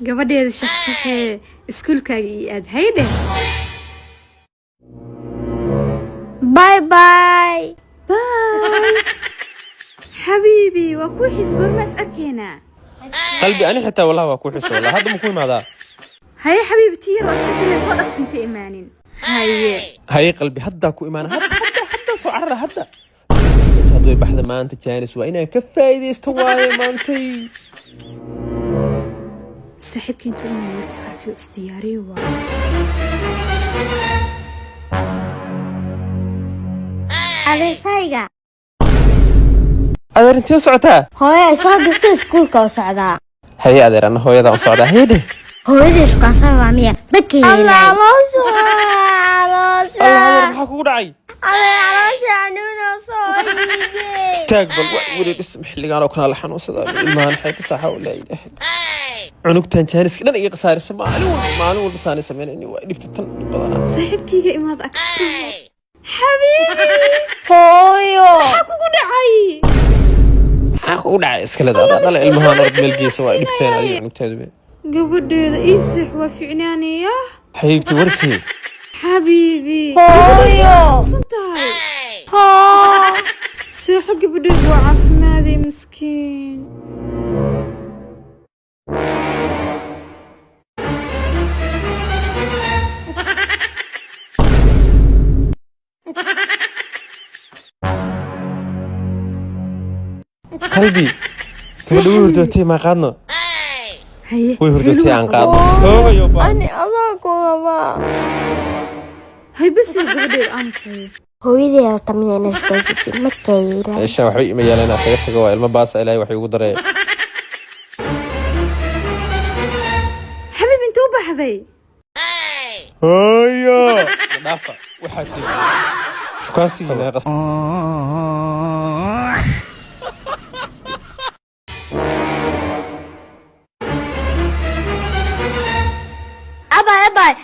gabadheeda shaxshaxee iskuulkaaga ii aad hayde. باي باي باي حبيبي وكوحيس قرما اسأكينا قلبي أنا حتى والله وكوحيس والله هذا مكوي مع ذا. هاي حبيبتي واسكتني صوتك سنت إيمانين. هاي قلبي هدا كو إيمان هدا صعرة هدا هذا بحث ما أنت جالس وأنا كفاية استواي ما أنتي صاحبك انتو إيمان نتعرفي استياري أبي سايقة أدر أنتي وسعتها هوي صادقت سكولك وسعدا هي أدر أنا هو يدا وسعتها هي دي هوي دي شو كان سوا مية بكي الله علوشة الله محاكو دعي علوشة عنونا صايقة استقبل وريد اسمح لي أنا وكنا لحن وصدا الإيمان حيث صحة ولا إله عنوكتان جالس كنا نيجي قصار السماء معلوم بس أنا سمعني وقلبت التن صاحبتي إيمان أكثر حبيبي هويو حكو دعي حاكو دعي اسكلا دا طلع المهان رب ملقي سواء قلبتين علي عنوكتان قبل إيسح وفي عنانية حبيبتي ورثي حبيبي هويو صنتاي ها سيحو قبل وعف ماذي مسكين قلبي كبدو هردوتي ما قادنا هي هردوتي عن قادنا هو يوبا أنا الله كوما هاي بس قبل الأنسي هوي دي تمي أنا شبازتي مكيرة إيش وحبي ميالنا سيحت جوا المباص إلهي وحي وقدره حبيبي انتو بحذي هيا نافع وحكي شو كان سينا قص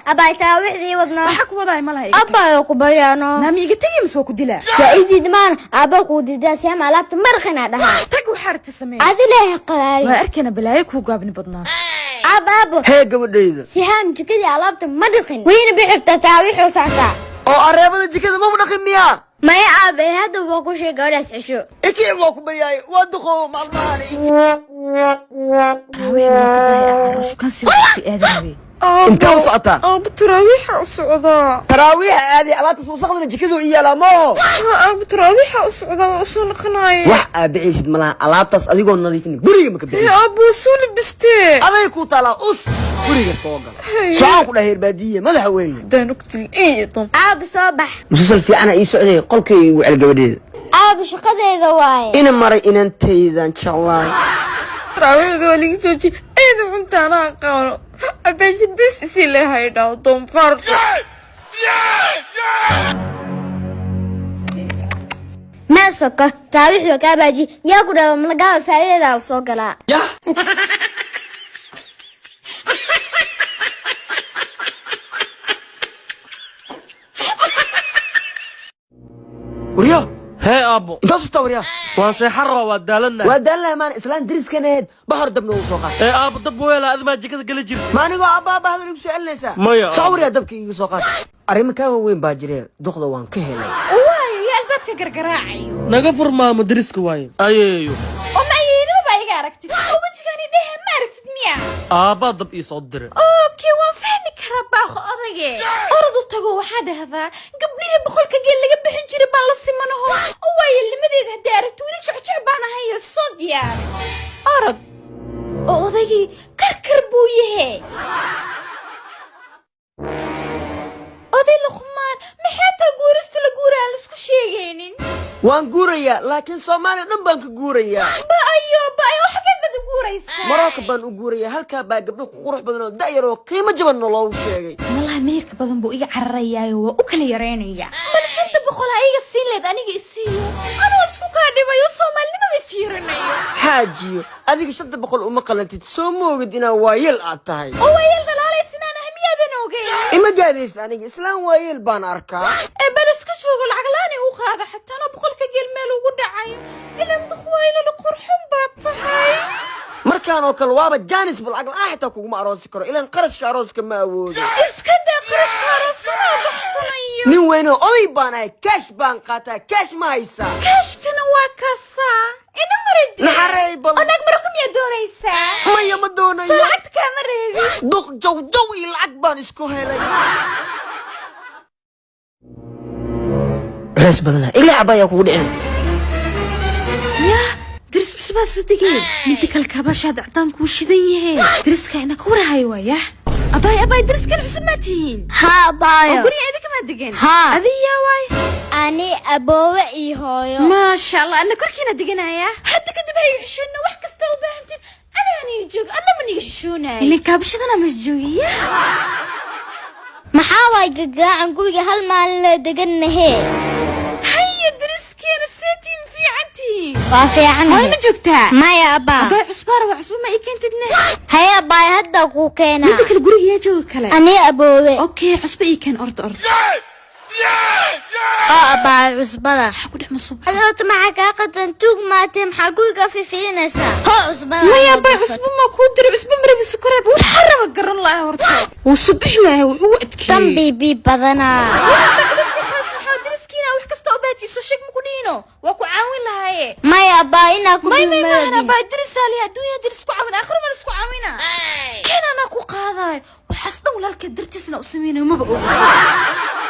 أبا تاوح ذي وضنا حك وضعي مالها أبا يقبيانو نامي قتي مسوكو دلا يا إيدي دمان أبا قودي داس يا مالابت مرخنا دها تاكو حارت السمين هذه ليه قلالي وأركنا بلايك وقابني بدناس أبا هي قبل سهام جكدي علابت مرخن وين بيحب تاويح وسعسع oo areebada jikada ma mudaqin miya ما يا أبا هذا بوكو شيء قرس عشو ikii waa ku bayay waa duqo maalmahan راوي ما قضاي شو كان سوى في آدمي inta u socotaa بتراويح أصعدا taraawiix aadi alaabta soo saqdana jikadu iyo laamo بتراويح أصعدا وأصون قناي wax aad bixishid malaha alaabtaas adigoo nadiifin guriga ma ka bixin يا أبو سولي بستي aday ku tala us guriga soo gal soo ku dhaheer baadiye madaxa weyn دانوكت الإيه طم أبا صباح musalsal fiican ay socday qolkay ugu cel gabadheeda أبا شقدي ذواي ina maray inantaydan jeclaay راوي ذولي جوجي أيضا كنت أنا قالوا أبيت بس يصير هيدا وطم فرق ما سكة تاويح وكاباجي يا كده ملقا فعيلة على الصقلة ya wariyo هي أبو intaas u tawriya وانسي حرة ودالنا waa daalna maan islaan driskan ahayd bahor dabna uu soo qaatay هي أبو دب ويلا أذ ما جكد قل جرت ma anigoo abbaaba hadal igu soo celinaysaa Maya. sawriya dabkii iga soo qaatay arrimo kaa waaweyn baa jireen duqda waan ka helay واي يا الباب كقرقراعي نقفر ما مدرس كواين أيوه وما يرو بايغا عرفتي وبجكاني ده ما عرفت ميا أبا دب يصدر اوكي وان فهمي كرا باخو odayge ordu tago waxa dhahda gabdhihi boqolka geel laga bixin jiray baan la simanaho oo way limadeed hadaarto wili jecjec baan ahay soo diyaar orod oo odaygi karkar buu yahay oday luqmaan maxay ta guurista la guuraan la isku sheegaynin waan guurayaa laakiin Soomaaliya dhan baan ka guurayaa ba ayo xageed bad guuraysa Marooka baan u guurayaa halka baa gabdho qurux badan oo da'yar oo qiimo jaban loo sheegay والله ميرك بدن بو iga cararayaayo waa u kala yareynaya bal shanta boqol ayaga siin leed aniga isiyo anoo isku ka dhibayo Soomaalnimada fiirinayo xaajiyo adiga 500 uma qalantid soo moogid inaa waayeel aad tahay oo wayel dalaalaysinaan ahmiyada noogay ima gaadaysid aniga islaan waayeel baan arkaa ee bal iska joogo lacag laani u qaada xataa boqolka geel meel ugu dhacayo ilan dukhwaylo la qurxun baad tahay markaan oo kale waaba jaanis balcag la'aan xitaa kuguma aroosi karo ilaan qarashka arooska ma awoodo iska daa qarashka arooska ma baxsanayo nin weyn oo oday baan ahay kaash baan qaataa kaash ma haysaa kaashkana waa kasaa ina maradi naxareey bal anag marku miyaa doonaysaa maya ma doonayo soo lacagta kaama reebin duq jow jow iyo lacag baan isku helay rees badana ilaa cabaya kugu dhicin yah diris cusubaa soo degeen midda kale kaabashaad actaan kuu shidan yaheen diriska ina ka warahayo waayah abaay diriskan cusub maa tihiin ها بايو guriga idinka maa degan Haa. adiyaa waay أني أبوه إيهايو maasha allah ana korkiina deganaya hadda kadib hay xishoona wax kasta u baahantiin aniga joog ana ma niga xishoonay ilin kaabashadana ma joogiya محاوي قاعن قوي هالمال دقنا هي haya diriskiina seetiin fiicantiin وافي way عني ma joogtaa ما يا أبا abaay cusbaara waa cusba ma ii keentidne هيا باي هدا كوكينا midda kale guriga yaa jooga kale أني أبوه okay cusba ii keen orda أبا عصبنا ku dhex masuub هذا معك قد توق ما تم حقوق في فينسا هو عصبنا maya abaay cusba ma kuu diro cusba marabi sukaraad wuu xaraba garan lahaa horta wuu subix lahaa wuu u adkeeyey تنبي بي بدنا diriskiina wax kasta u baahatiiso sheeg ma ku dhiino waa ku caawin lahaaye ما يا أبا إنا كل may maana مدي baa dirisaali adduunya diris ku caawin aakhiro ma isku caawina keen anaa ku qaadayo waxaas dhan walaalka dartiisna u sameynayo maba oga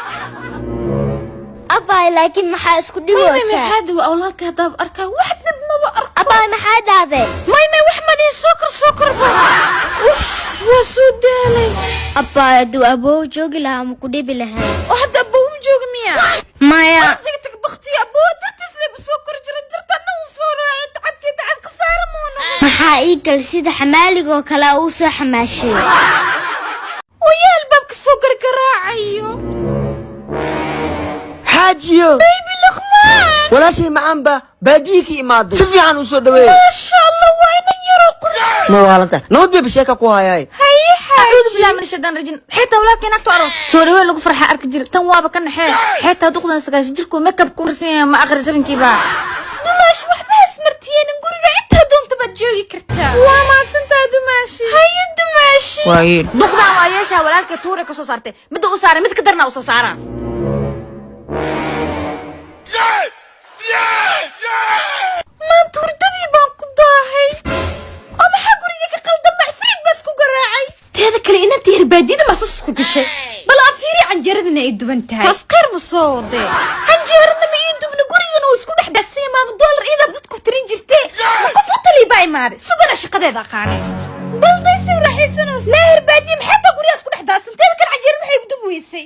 أبا لكن ما حاسكو may ديوسا maxaad waa walaalka haddaab arkaa wax dhib maba arko أبا ما حد هذا may wax madii soo korba waa soo daalay أبا دو أبوه جوجي لها مكودي لها oo hadda abba u jooga miya ما يا degteg baktiya aboo dartiisna bu soo kor jira jirtana uu soo raacay tacabkii tacab khasaare moono maxaa ii gal sida xamaaligoo kale uu soo xamaashay wayaa albaabka soo gargaraacayo xaajiyo baby luqmaan walaashay macaan baa baadiyi ka imaaday si fiican u soo dhaweey maasha allah waa inan yaroo qurux ma waalanta nabad bay bisheeka ku hayaay haye أعوذ بالله من الشيطان الرجيم حتى ولكن أكتو أروس سوري وين لقوا فرحة أرك جير تن وابا كان حيل حتى دقنا سكاش جيركو ميك اب كورسي ما آخر زمن كيبا dumaash waxba hasmartiyeen guriga intaa doonta baad joogi kartaa waa maadsantahay dumaashi haye dumaashi وايد دقنا وايشا ولكن توري كسو صارتي مدو أسارة مد كدرنا أسو سارة maanta hurdadii baan ku daahay oo maxaa guriga ka qaldan macfriid baas ku garaacay teeda kale inantii herbaadiyada maasas ku gashay bal afiiri canjeeradina ay duban tahay taas khayr ma soo wadee canjeerada ma ii dubna gurigana uu isku dhex daadsanya maama doolar iidaab dadku tirin jirtee ma qof u talii baa imaaday sugana shaqadeeda aqaanay bal daysay raaxaysanayso laa herbaadiye maxaa gurigaas ku dhex daadsan teeda kale canjeer maxay u dub weysay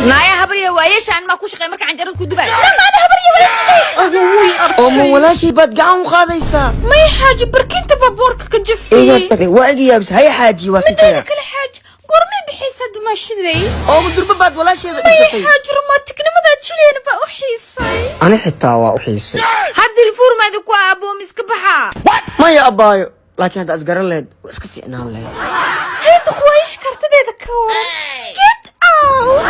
نايا هبريا وايشا أنا ما كوش قيمة كان جرد كدوباي maana habarya walaashaday oo ma walaashay baad gacan u qaadaysaa may xaaji barkinta baaboorka ka iga jafiyey tagay waa iga yaabis hay xaaji waa mideeda sitaya kale xaaji goormay bixaysaa dumaashaday oo durba baad walaasheeda may dhisatay xaaji romantiknimada juliana baa u xiisay ani xitaa waa u xiisay هاد الفور ما يدكوا أبو مسكبحة maya abaayo laakiin hadda asgaran lahayd waa iska fiicnaan lahayd hayda quwaayish kartadeeda ka waran get out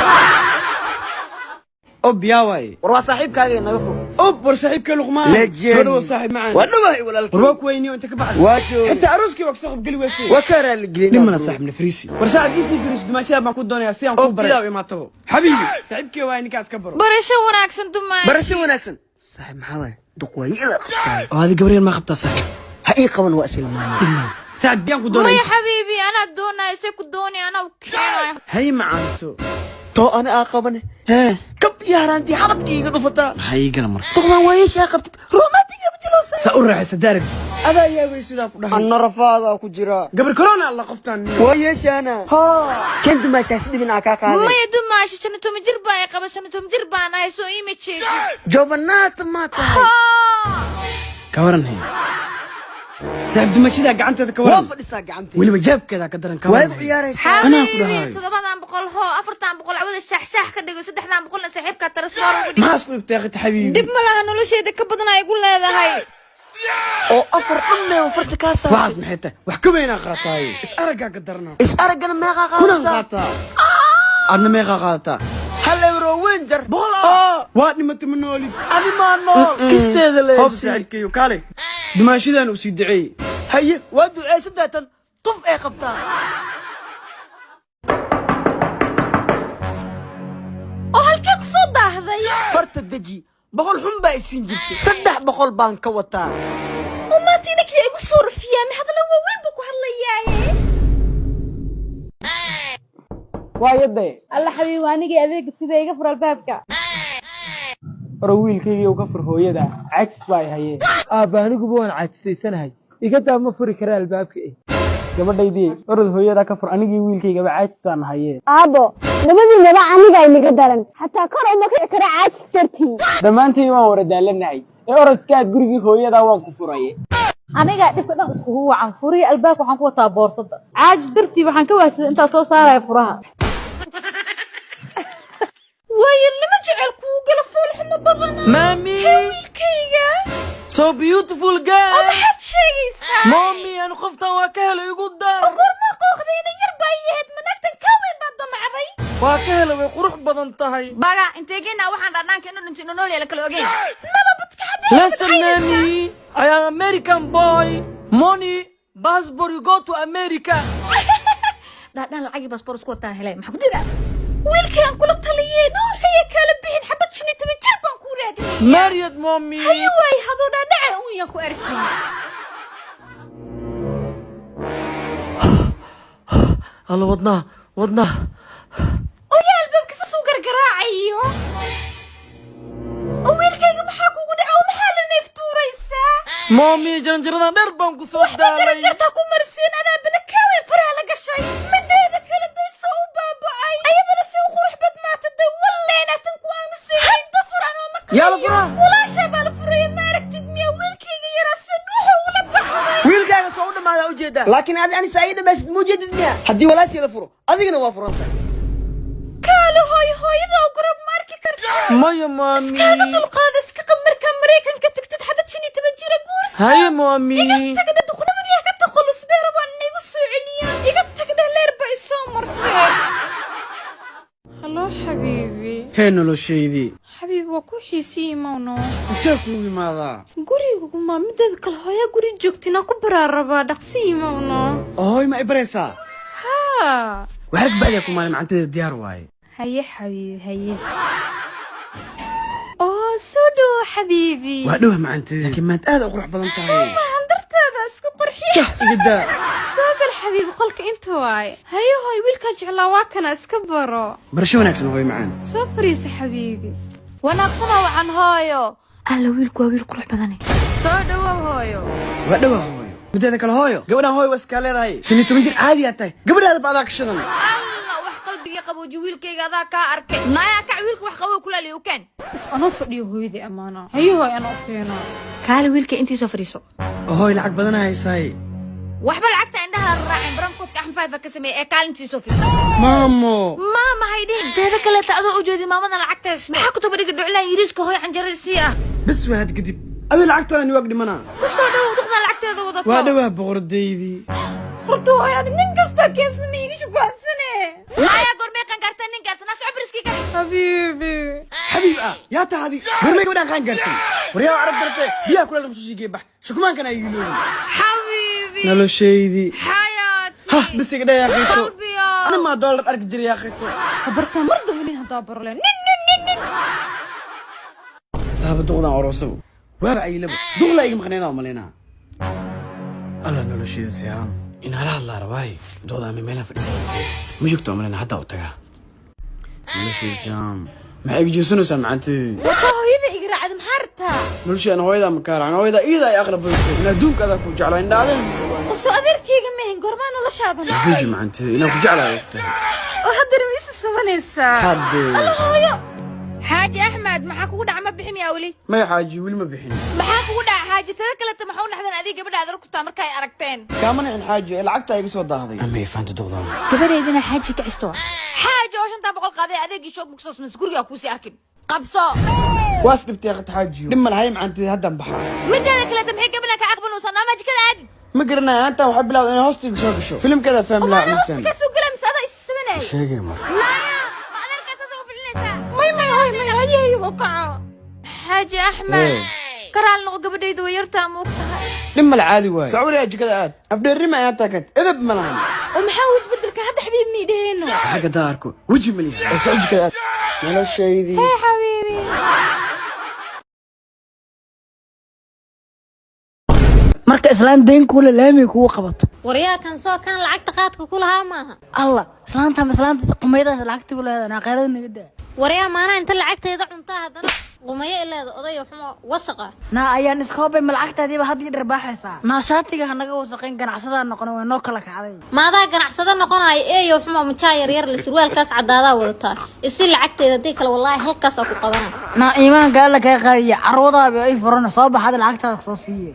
أوب يا واي war waa saaxiibkaaga naga fog أوب ورصاحبك لقمان Legend. صدوا صاحب معنا waa dhawahay walaalkay وروك ويني وانت كبعد واجو انت عروسكي وكسوق قلي ويسي waa ka raali gelin نمنا صاحب نفريسي ورصاحب جيسي فريش دماشي ما كنت دوني اسيان أوب كوبري يلا. ما تبو حبيبي صاحبك وين كاس كبروا برشا وناكسن دماش barasho wanaagsan saaxiib maxaa waay duq waa ila qabtaay وهذه قبرين ما خبطها صاحب ha ii qaban waa silmaamay ساعد بيان كنت ما دوني يا حبيبي أنا دونا يسيكو دوني أنا وكينا هي معانتو too ani aa qabane hee kab iyo haraantii xabadka iga dhufataa هي قال مرة duqdan waayeeshaa qabtid romantiga bajiloosa سأقول راح سدارك هذا يا ويسيدا كلها anna rafaadaa ku jira قبل كورونا الله قفتان waayeeshaana ha kan dumaashaasi dhibin aa kaa ما qaaday يا دماش شنتو مجربا يا قبل شنتو مجربا أنا يسو إيمي تشيكي joobanaata maa tahay كورن هي ساعد دمشي ذا قعنت هذا waa كورن fadhisaa gacantay ولما جاب كذا قدرن waad كورن u ciyaaraysaa أنا أقول حبيبي هاي. تضبطان بقول هو أفرتان بقول عود الشحشاح كده يقول سدحتان بقول سحبك الترسمار ما أسكت بتاخد حبيبي دب ملاها نولوش يدك بدنا يقول هذا هاي oo afar dhamme oo farta kaa saartay وعز محيته وحكمينا قاطاي اسأرقا قدرنا is aragana meeqaa كنا qaadataa قاطا أنا ميغا قاطا hal euro weyn jar بولا وادني ما تمنولي adi maa nool kisteeda هوب leesi ساعد كيو كالي دماشي ذا نوسي دعي haye waa ducaysadatan qof ay qabtaa oo halkee ku soo daahday farta deji boqol xun baa isiin jirtay 300 baan ka wataa umaatina kii igu soo rufiyaamay hadalla waa weyn buu ku hadlayaaye waa yaday alla xabiib anigii adeega sida iga fur albaabka oro wiilkaygii uu ka fur hooyada caajis baa haye aabba aniguba waan caajisaysanahay iga daa ma furi kara albaabka gabadhaydii orod hooyada ka fur anigii wiilkaygaba caajis baan haye aabo labadiinaba aniga inaga daran xataa kor uma kici kara caajis dartii dhammaantiin waan wara daalanahay ee orodkaad gurigii hooyada waan ku furaye aniga dhibka dhan iskugu wacan furiya albaabka waxaan ku wataa boorsada caajis dartii waxaan ka waasida intaa soo saaraya furaha waayo lama jecel kuu gala foolxumo badana Mami! wiilkayga So beautiful girl! maxaad sheegaysaa Mommy, أنا خفت وأكهل يقول ده goorma qooqdayna yar baa yahayd managtan ka weyn baad damacday وأكهل ويقرح بدن تهي baga intee geynaa waxaan dhadhaanka inuu dhinto inuu nool yahay la kala ogeyn naba badka haddii Listen, Nanny, I am American boy. Money, passport, you go to America. dhadhaan lacagii baasboor isku wataa helay maxaa ku didaa wiilkaan kula taliyay dhowrxaya kala bixin xabad 15 jir baan ku raadinay Married, mommy. haye waay haduu dhadhacay uun yaa ku arkay الله ودنا oo yaa albaabkiisa soo gargaraacayo oo wiilkayga maxaa kugu dhaca oo maxaa la neeftuuraysaa مامي جنجرنا دربان كسود دالي jarjartaa ku marsiin adaa bala ka weyn faraha la gashay mideeda kala daysoo u baaba'ay ayadana si u qurux badnaata day walleena tan ku aanu siiyay dafur anoo maqlayo yaa la furaa walaashaa baa la furaya ma aragtid miyaa wiilkayga yaraa si dhuuxa ula baxday wiilkaaga soo u dhamaada ujeedaa laakiin ani saa dhamaysid ma ujeedid miya haddii walaasheeda furo adigana waa furanta kaalo hooyada oo garab marki karta مايا مامي iskaaga dulqaada iska qamarka maraykanka tagtid xabad 15 jira guursa هاي مامي tagna duqnimadiya ka taqulus beer baan igu soo celiyaan iga tagna leer bay soo martay hallo xabiibi heenolo sheydii xabiibi waa ku xiisii mawno intee kugu imaadaa gurigu ma mideed kale hooya guri joogtina ku baraarabaa dhaqsii mawno hooy ma ibaraysaa haa waxaad bacdaa ku maalin macanteeda diyaar waaye haye xabiibi haye oo soo dhow xabiibi waa dhowah macanteeda laakiin maad aad u qurux badan tahay maahan darteeda isku qurxiya jah iga daa soo gal xabiibi qolka inta waaye haye hooy wiilkaa jeclaa waa kana iska baro barasho wanaagsan hooy macaan soo fariisa xabiibi wanaagsanoo wacan hooyo alla wiilku waa wiil qurux badane soo dhawow hooyo waa dhowah hooyo mideeda kale hooyo gabadhaan hooy waa iskaa leedahay 15 jir caadi aad tahay gabadhaada ba adaa ka shidan alla wax qalbigii qabooji wiilkayga adaa kaa arkay naayaa kac wiilka wax qabow kulaaliyo ukeen anoo fadhiyo hooyadii ammaana haye hooy anoo keena kaale wiilka intii soo fadhiiso hooy lacag badan haysaay waxba lacagta indhaha raacin barankoodka axmed fayfa ka sameeyey ee kaalintii soo fadhiiso maamo maama haydhin teeda kaleeta adoo u jeedi maamadan lacagtaas maxaa ku tabadhiga dhuclaan yiriiska hooy canjaradiisii ah bas waad kadib adi lacagtaani waag dhimanaa ku soo dhawow duqdan lacagteeda wadato waa dhowah boqordaydii horta hooy adi nin kasta keensama iga shubaasane naayaa gormee qangaarta nin gaarta naas cubriskii kale xabiibi حبيب يا تهدي برمي قبل خان قرتي وريا عرب قرتي بيا كل المسوسي جيبه شو كمان كان يقولون xabiibi نلو شيء دي xayaati ها بس كده يا اخي qalbiga انا ما دولار ارك جري يا اخي habartaa mar dambe nin haddaa baro le nin صاحب الدغدان عروسه وابع اي لبو دغلا اي مخنينا ومالينا الله نلو شيء سيام ان على الله رواي دغدان ميميلا في ما جبتو مالينا حتى وتغا نلو شيء سيام ما يجي سنو سمعتي wata hooyada iga raacda maxaa rabtaa نلو شيء انا هويدا مكار انا هويدا ايدا يا اغلب انا دوك هذا كو جعلو ان دادن soo adeerkayga mahin goormaa noloshaadana تيجي معنتي انا كو جعلو وقتها oo haddana ma isa sabanaysaa حد hooyo xaaji axmed maxaa kugu dhaca ma bixin yaa weli ما يحاجي ولا ما بحين maxaa kugu dhaca xaaji tada kaleta maxaa u dhaxdan adiga gabadha aad aragtaa marka ay aragteen كمان عن حاجة لعقتها يقصد ضهضي أما يفانت دغضان gabadeedana xaaji ka cisto xaaji oo 500 qaaday adeegii shoog muksoos mas guriga ku sii arkin qabso واس بتي أخت حاجي لما الهاي مع أنت هذا بحر mideeda kaleta maxay gabadha ka aqbal uusan ama jikada aadi ما قرنا أنت وحب لا أنا هوستي شو فيلم كذا فهم لا مثلا ka soo galam sada issabanay شيء ما laaya ma adeerka soo filinaysa may haye wakaca xaaji axmed karaal noqo gabadhayda way yartaa moogtahay لما العادي واي سعودي يا جكدا آد أفدر رمى يا تاكت إذا بملان ومحاول بدلك هذا حبيب ميدهنو حاجة داركو وجه مليان سعودي جكدا آد مالا الشيء ذي حبيبي marka islaan deyn kula laami kugu qabato waryaa kan soo kan lacagta qaadka ku lahaa maaha allah islaanta qumayda lacagta ku leedahay naqaarada naga daa waryaa maana inta lacagteeda cuntaa hadana qumayo ileeda odayo xumo wasaqa naa ayaan iska hobay lacagtaadiiba had iyo dharbaaxaysaa naa shaatiga hanaga wasaqayn ganacsada noqon way noo kala kacday maadaa ganacsada noqonay eeyo xumo majaa yar yar la surwaalkaas cadaada wadataa isi lacagteeda hadii kale wallahi halkaas ku qabana naa iimaanka alla ka qaadiya carwadaaba ay furana soo baxad lacagtaada soo siiyay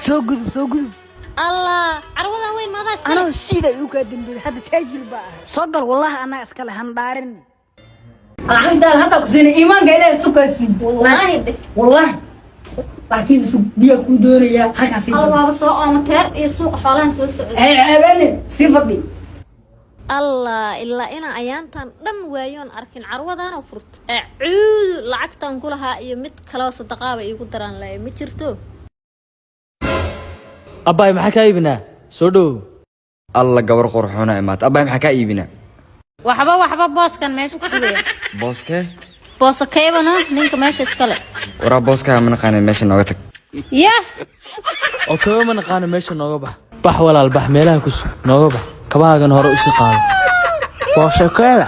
soo gudub الله عروضها وين ما ذا أنا سيدا يوكا دمبي هذا تاجر بقى صقر والله أنا أسكال هندارن الحين ده هذا قصير إيمان قايل سكاسي والله لكن سوق بيا كودوريا هكا سيدا الله بسوق متر يسوق حالان سوق سعودي هاي عبالي صفتي الله إلا أنا أيانتان دم ويون أركن عروضنا وفرت عود لعكتان كلها يمت خلاص الدقابة يقدران لا متشرتو أباي maxaa ka iibinaa soo dhow alla gabar qurxoona imaad abay maxaa ka iibinaa waxba booskan meesha ku sugaya booskaybana ninka meesha iska leh wara booska ma naqaan meesha nooga tag yah oo kaba ma naqaan meesha nooga bax walaal bax meelaha ku sug nooga bax kabahaagan hore u sii qaado booskaada